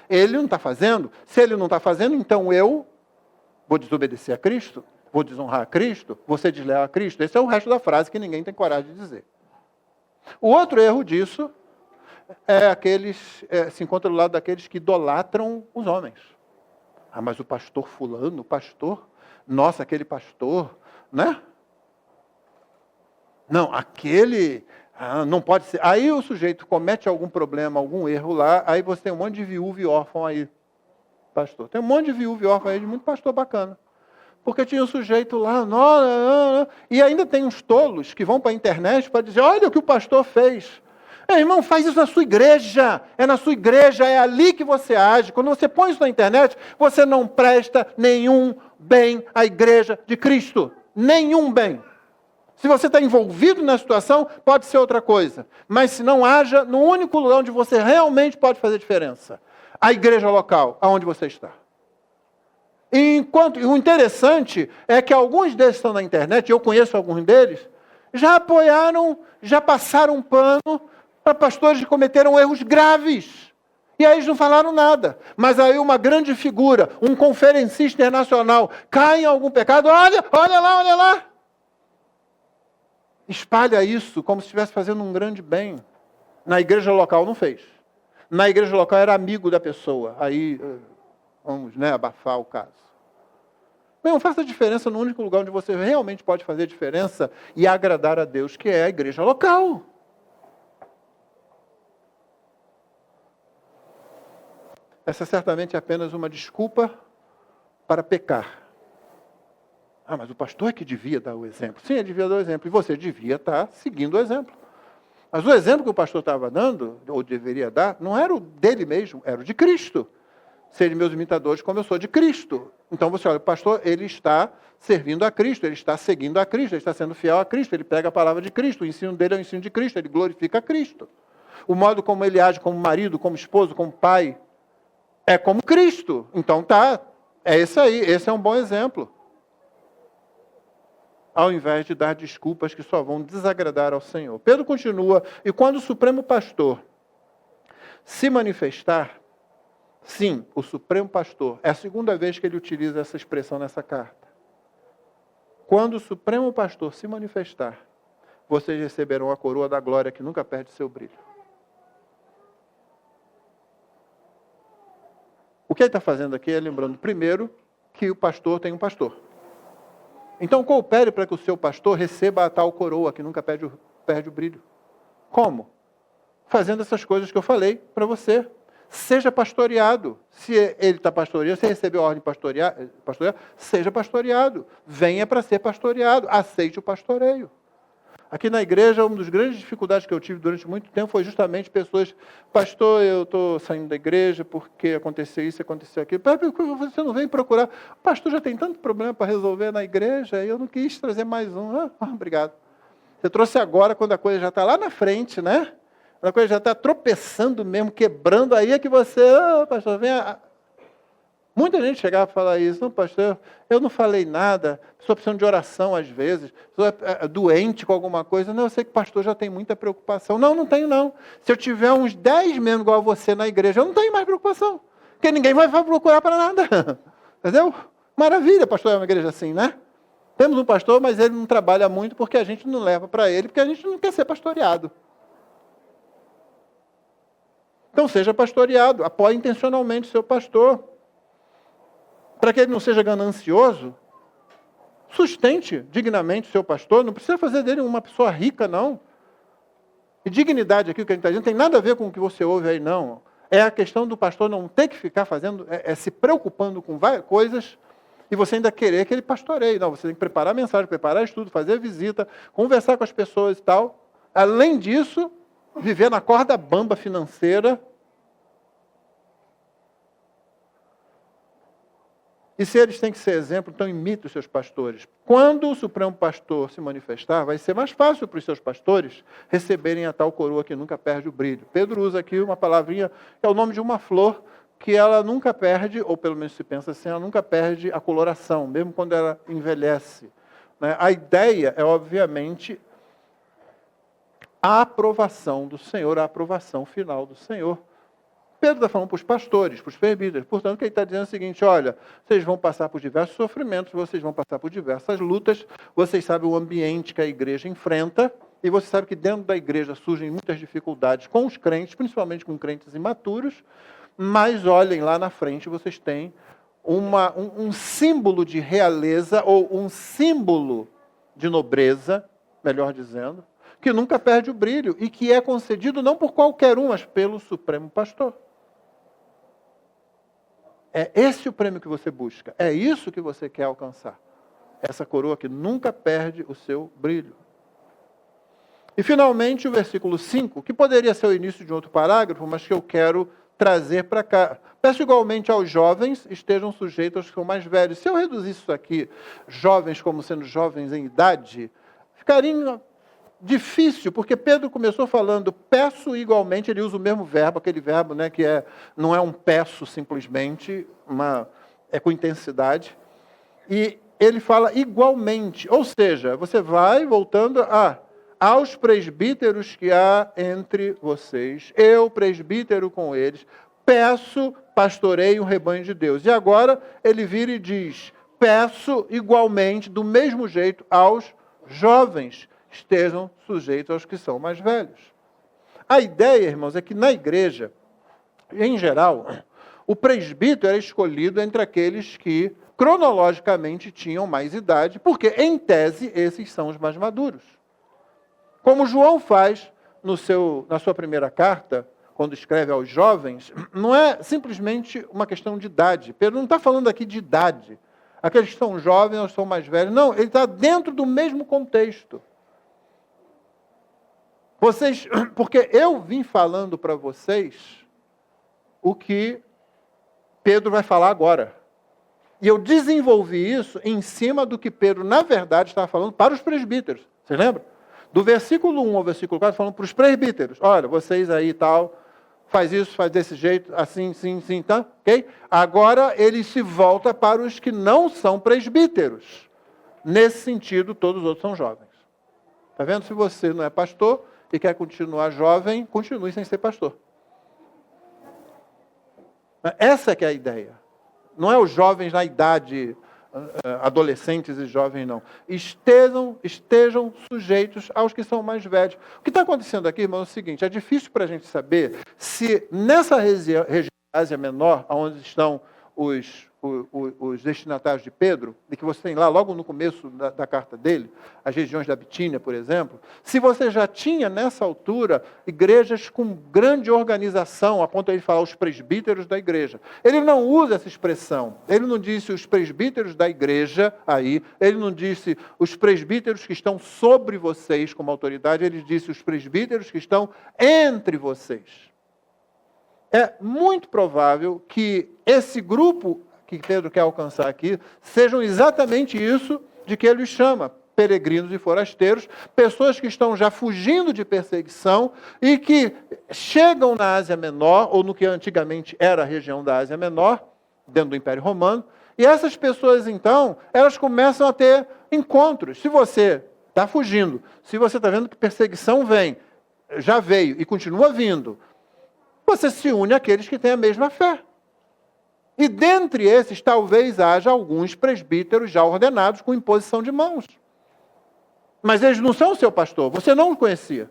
ele não está fazendo. Se ele não está fazendo, então eu vou desobedecer a Cristo, vou desonrar a Cristo, vou ser desleal a Cristo. Esse é o resto da frase que ninguém tem coragem de dizer. O outro erro disso é se encontra do lado daqueles que idolatram os homens. Mas o pastor fulano, nossa, aquele pastor, né? Não, aquele, não pode ser. Aí o sujeito comete algum problema, algum erro lá, aí você tem um monte de viúvo e órfão aí, pastor. Tem um monte de viúvo e órfão aí, de muito pastor bacana. Porque tinha um sujeito lá, e ainda tem uns tolos que vão para a internet para dizer: olha o que o pastor fez. Irmão, faz isso na sua igreja. É na sua igreja, é ali que você age. Quando você põe isso na internet, você não presta nenhum bem à igreja de Cristo. Nenhum bem. Se você está envolvido na situação, pode ser outra coisa. Mas se não haja no único lugar onde você realmente pode fazer diferença, a igreja local, aonde você está. O interessante é que alguns desses estão na internet, eu conheço alguns deles, já apoiaram, já passaram pano para pastores que cometeram erros graves. E aí eles não falaram nada. Mas aí uma grande figura, um conferencista internacional, cai em algum pecado, olha lá. Espalha isso como se estivesse fazendo um grande bem. Na igreja local não fez. Na igreja local era amigo da pessoa. Aí vamos abafar o caso. Não, faça a diferença no único lugar onde você realmente pode fazer diferença e agradar a Deus, que é a igreja local. Essa certamente é apenas uma desculpa para pecar. Mas o pastor é que devia dar o exemplo. Sim, ele devia dar o exemplo. E você devia estar seguindo o exemplo. Mas o exemplo que o pastor estava dando, ou deveria dar, não era o dele mesmo, era o de Cristo. Serem meus imitadores como eu sou de Cristo. Então você olha, o pastor, ele está servindo a Cristo, ele está seguindo a Cristo, ele está sendo fiel a Cristo, ele pega a palavra de Cristo, o ensino dele é o ensino de Cristo, ele glorifica a Cristo. O modo como ele age como marido, como esposo, como pai, é como Cristo. Então é isso aí, esse é um bom exemplo. Ao invés de dar desculpas que só vão desagradar ao Senhor. Pedro continua, e quando o Supremo Pastor se manifestar, sim, o Supremo Pastor, é a segunda vez que ele utiliza essa expressão nessa carta. Quando o Supremo Pastor se manifestar, vocês receberão a coroa da glória que nunca perde seu brilho. O que ele está fazendo aqui é lembrando, primeiro, que o pastor tem um pastor. Então, coopere para que o seu pastor receba a tal coroa que nunca perde o brilho. Como? Fazendo essas coisas que eu falei para você. seja pastoreado. Se ele está pastoreando, se recebeu a ordem de pastorear, seja pastoreado. Venha para ser pastoreado. Aceite o pastoreio. Aqui na igreja, uma das grandes dificuldades que eu tive durante muito tempo foi justamente pessoas, pastor, eu estou saindo da igreja porque aconteceu isso, aconteceu aquilo. Você não vem procurar. O pastor já tem tanto problema para resolver na igreja e eu não quis trazer mais um. Obrigado. Você trouxe agora, quando a coisa já está lá na frente, né? Quando a coisa já está tropeçando mesmo, quebrando, aí é que você, pastor, venha. Muita gente chegava a falar isso, não, pastor, eu não falei nada, estou precisando de oração às vezes, estou doente com alguma coisa. Não, eu sei que o pastor já tem muita preocupação. Não, não tenho não. Se eu tiver uns 10 membros igual a você na igreja, eu não tenho mais preocupação, porque ninguém vai procurar para nada. Entendeu? Maravilha, pastor, é uma igreja assim, né? Temos um pastor, mas ele não trabalha muito porque a gente não leva para ele, porque a gente não quer ser pastoreado. Então seja pastoreado, apoie intencionalmente o seu pastor. Para que ele não seja ganancioso, sustente dignamente o seu pastor, não precisa fazer dele uma pessoa rica, não. E dignidade aqui, o que a gente está dizendo, tem nada a ver com o que você ouve aí, não. É a questão do pastor não ter que ficar fazendo, se preocupando com várias coisas, e você ainda querer que ele pastoreie. Não, você tem que preparar a mensagem, preparar estudo, fazer visita, conversar com as pessoas e tal. Além disso, viver na corda bamba financeira. E se eles têm que ser exemplo, então imite os seus pastores. Quando o Supremo Pastor se manifestar, vai ser mais fácil para os seus pastores receberem a tal coroa que nunca perde o brilho. Pedro usa aqui uma palavrinha, que é o nome de uma flor, que ela nunca perde, ou pelo menos se pensa assim, ela nunca perde a coloração, mesmo quando ela envelhece. A ideia é, obviamente, a aprovação do Senhor, a aprovação final do Senhor. Pedro está falando para os pastores, para os presbíteros. Portanto, ele está dizendo o seguinte, olha, vocês vão passar por diversos sofrimentos, vocês vão passar por diversas lutas, vocês sabem o ambiente que a igreja enfrenta, e você sabe que dentro da igreja surgem muitas dificuldades com os crentes, principalmente com crentes imaturos, mas olhem, lá na frente vocês têm um símbolo de realeza, ou um símbolo de nobreza, melhor dizendo, que nunca perde o brilho, e que é concedido não por qualquer um, mas pelo Supremo Pastor. É esse o prêmio que você busca. É isso que você quer alcançar. Essa coroa que nunca perde o seu brilho. E, finalmente, o versículo 5, que poderia ser o início de outro parágrafo, mas que eu quero trazer para cá. Peço igualmente aos jovens, estejam sujeitos aos que são mais velhos. Se eu reduzisse isso aqui, jovens como sendo jovens em idade, ficaria difícil, porque Pedro começou falando peço igualmente, ele usa o mesmo verbo, aquele verbo, né, que não é um peço simplesmente, é com intensidade, e ele fala igualmente, ou seja, você vai voltando aos presbíteros que há entre vocês, eu, presbítero com eles, peço, pastorei o rebanho de Deus. E agora ele vira e diz, peço igualmente, do mesmo jeito, aos jovens, estejam sujeitos aos que são mais velhos. A ideia, irmãos, é que na igreja, em geral, o presbítero era escolhido entre aqueles que cronologicamente tinham mais idade, porque, em tese, esses são os mais maduros. Como João faz na sua primeira carta, quando escreve aos jovens, não é simplesmente uma questão de idade. Pedro não está falando aqui de idade. Aqueles que são jovens ou são mais velhos. Não, ele está dentro do mesmo contexto. Porque eu vim falando para vocês o que Pedro vai falar agora. E eu desenvolvi isso em cima do que Pedro, na verdade, estava falando para os presbíteros. Vocês lembram? Do versículo 1 ao versículo 4, falando para os presbíteros. Olha, vocês aí e tal, faz isso, faz desse jeito, assim, sim, sim, tá? Ok? Agora ele se volta para os que não são presbíteros. Nesse sentido, todos os outros são jovens. Está vendo? Se você não é pastor e quer continuar jovem, continue sem ser pastor. Essa é que é a ideia. Não é os jovens na idade, adolescentes e jovens, não. Estejam sujeitos aos que são mais velhos. O que está acontecendo aqui, irmão, é o seguinte, é difícil para a gente saber se nessa região Ásia Menor, onde estão os os destinatários de Pedro, e que você tem lá logo no começo da carta dele, as regiões da Bitínia, por exemplo, se você já tinha nessa altura igrejas com grande organização, a ponto de ele falar os presbíteros da igreja. Ele não usa essa expressão, ele não disse os presbíteros da igreja aí, ele não disse os presbíteros que estão sobre vocês como autoridade, ele disse os presbíteros que estão entre vocês. É muito provável que esse grupo que Pedro quer alcançar aqui sejam exatamente isso de que ele os chama, peregrinos e forasteiros, pessoas que estão já fugindo de perseguição e que chegam na Ásia Menor, ou no que antigamente era a região da Ásia Menor, dentro do Império Romano, e essas pessoas, então, elas começam a ter encontros. Se você está fugindo, se você está vendo que perseguição vem, já veio e continua vindo, você se une àqueles que têm a mesma fé. E dentre esses, talvez haja alguns presbíteros já ordenados com imposição de mãos. Mas eles não são o seu pastor, você não o conhecia.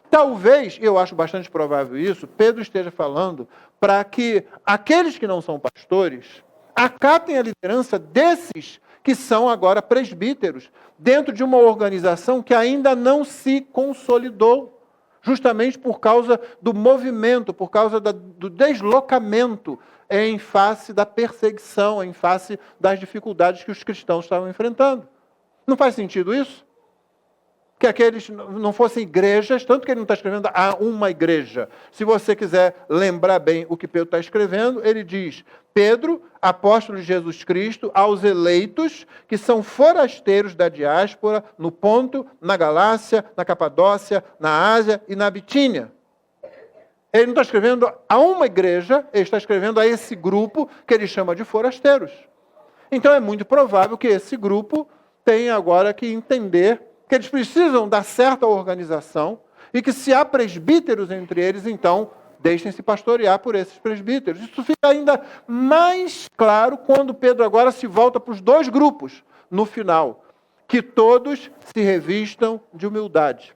Talvez, eu acho bastante provável isso, Pedro esteja falando para que aqueles que não são pastores acatem a liderança desses que são agora presbíteros, dentro de uma organização que ainda não se consolidou. Justamente por causa do movimento, por causa do deslocamento em face da perseguição, em face das dificuldades que os cristãos estavam enfrentando. Não faz sentido isso? Que aqueles não fossem igrejas, tanto que ele não está escrevendo a uma igreja. Se você quiser lembrar bem o que Pedro está escrevendo, ele diz: Pedro, apóstolo de Jesus Cristo, aos eleitos que são forasteiros da diáspora no Ponto, na Galácia, na Capadócia, na Ásia e na Bitínia. Ele não está escrevendo a uma igreja, ele está escrevendo a esse grupo que ele chama de forasteiros. Então é muito provável que esse grupo tenha agora que entender que eles precisam dar certa organização e que se há presbíteros entre eles, então deixem-se pastorear por esses presbíteros. Isso fica ainda mais claro quando Pedro agora se volta para os dois grupos, no final, que todos se revistam de humildade.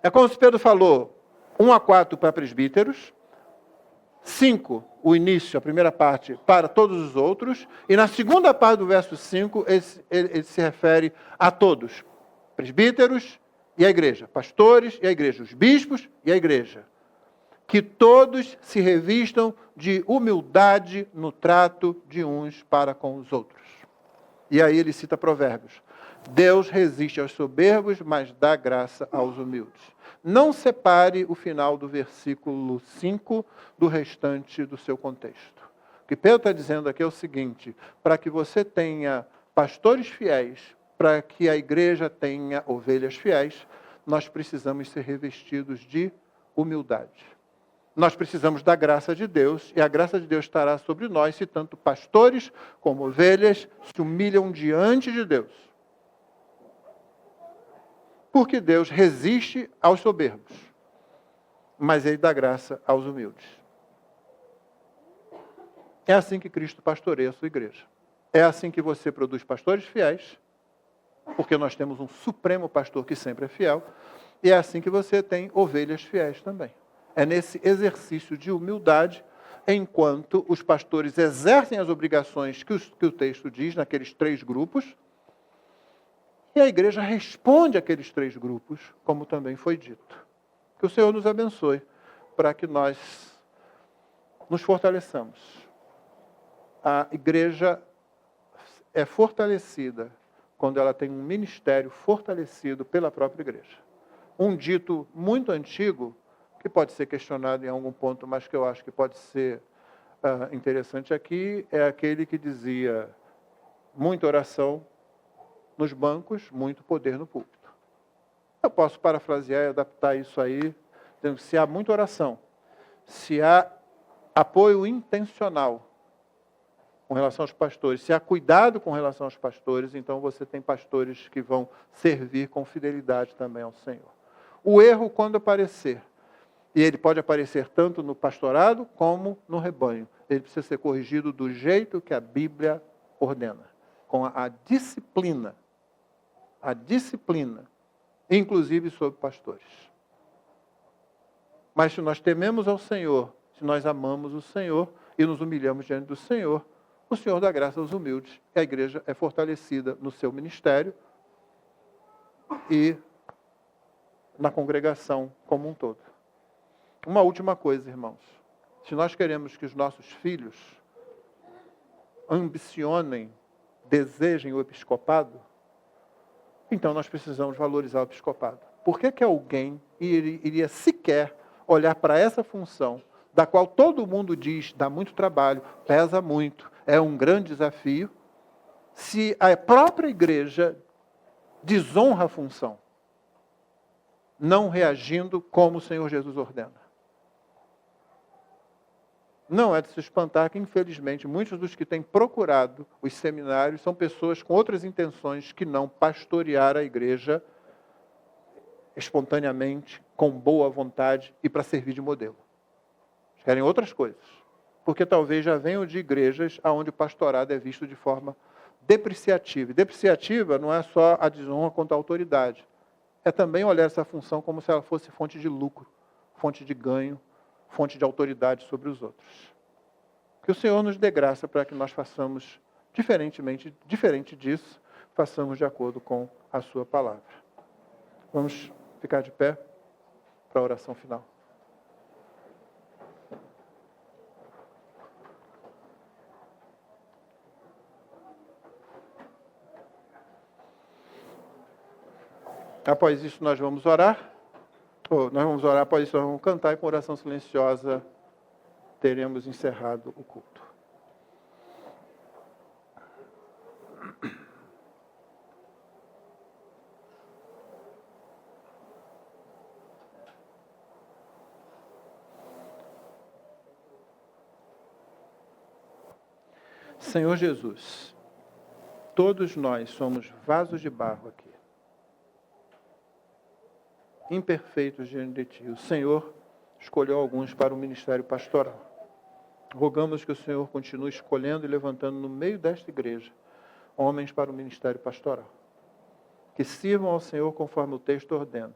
É como se Pedro falou, 1-4 para presbíteros, 5, o início, a primeira parte, para todos os outros, e na segunda parte do verso 5, ele se refere a todos, presbíteros e a igreja, pastores e a igreja, os bispos e a igreja. Que todos se revistam de humildade no trato de uns para com os outros. E aí ele cita Provérbios. Deus resiste aos soberbos, mas dá graça aos humildes. Não separe o final do versículo 5 do restante do seu contexto. O que Pedro está dizendo aqui é o seguinte: para que você tenha pastores fiéis, para que a igreja tenha ovelhas fiéis, nós precisamos ser revestidos de humildade. Nós precisamos da graça de Deus, e a graça de Deus estará sobre nós se tanto pastores como ovelhas se humilham diante de Deus. Porque Deus resiste aos soberbos, mas Ele dá graça aos humildes. É assim que Cristo pastoreia a sua igreja. É assim que você produz pastores fiéis, porque nós temos um supremo pastor que sempre é fiel, e é assim que você tem ovelhas fiéis também. É nesse exercício de humildade, enquanto os pastores exercem as obrigações que o texto diz, naqueles 3 grupos, e a igreja responde àqueles 3 grupos, como também foi dito. Que o Senhor nos abençoe, para que nós nos fortaleçamos. A igreja é fortalecida quando ela tem um ministério fortalecido pela própria igreja. Um dito muito antigo, que pode ser questionado em algum ponto, mas que eu acho que pode ser interessante aqui, é aquele que dizia: muita oração nos bancos, muito poder no púlpito. Eu posso parafrasear e adaptar isso aí, dizendo que se há muita oração, se há apoio intencional com relação aos pastores, se há cuidado com relação aos pastores, então você tem pastores que vão servir com fidelidade também ao Senhor. O erro, quando aparecer, e ele pode aparecer tanto no pastorado como no rebanho, ele precisa ser corrigido do jeito que a Bíblia ordena, com a disciplina, inclusive sobre pastores. Mas se nós tememos ao Senhor, se nós amamos o Senhor e nos humilhamos diante do Senhor, o Senhor dá graça aos humildes, e a igreja é fortalecida no seu ministério e na congregação como um todo. Uma última coisa, irmãos. Se nós queremos que os nossos filhos ambicionem, desejem o episcopado, então nós precisamos valorizar o episcopado. Por que alguém iria sequer olhar para essa função, da qual todo mundo diz, dá muito trabalho, pesa muito, é um grande desafio, se a própria igreja desonra a função, não reagindo como o Senhor Jesus ordena? Não é de se espantar que, infelizmente, muitos dos que têm procurado os seminários são pessoas com outras intenções que não pastorear a igreja espontaneamente, com boa vontade e para servir de modelo. Eles querem outras coisas. Porque talvez já venham de igrejas onde o pastorado é visto de forma depreciativa. E depreciativa não é só a desonra contra a autoridade. É também olhar essa função como se ela fosse fonte de lucro, fonte de ganho, fonte de autoridade sobre os outros. Que o Senhor nos dê graça para que nós façamos diferente disso, façamos de acordo com a sua palavra. Vamos ficar de pé para a oração final. Após isso nós vamos orar. Após isso nós vamos cantar e com oração silenciosa teremos encerrado o culto. Senhor Jesus, todos nós somos vasos de barro aqui, imperfeitos diante de Ti. O Senhor escolheu alguns para o ministério pastoral. Rogamos que o Senhor continue escolhendo e levantando no meio desta igreja homens para o ministério pastoral, que sirvam ao Senhor conforme o texto ordena.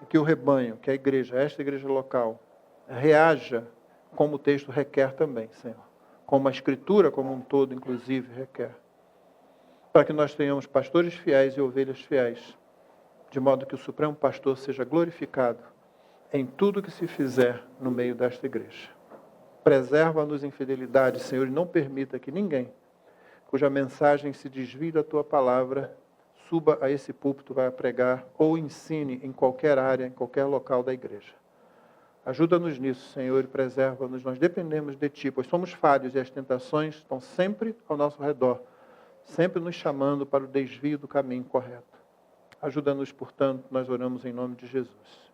Que o rebanho, que a igreja, esta igreja local, reaja como o texto requer também, Senhor. Como a Escritura como um todo, inclusive, requer. Para que nós tenhamos pastores fiéis e ovelhas fiéis, de modo que o Supremo Pastor seja glorificado em tudo que se fizer no meio desta igreja. Preserva-nos em fidelidade, Senhor, e não permita que ninguém, cuja mensagem se desvie da Tua palavra, suba a esse púlpito para pregar ou ensine em qualquer área, em qualquer local da igreja. Ajuda-nos nisso, Senhor, e preserva-nos. Nós dependemos de Ti, pois somos falhos e as tentações estão sempre ao nosso redor, sempre nos chamando para o desvio do caminho correto. Ajuda-nos, portanto, nós oramos em nome de Jesus.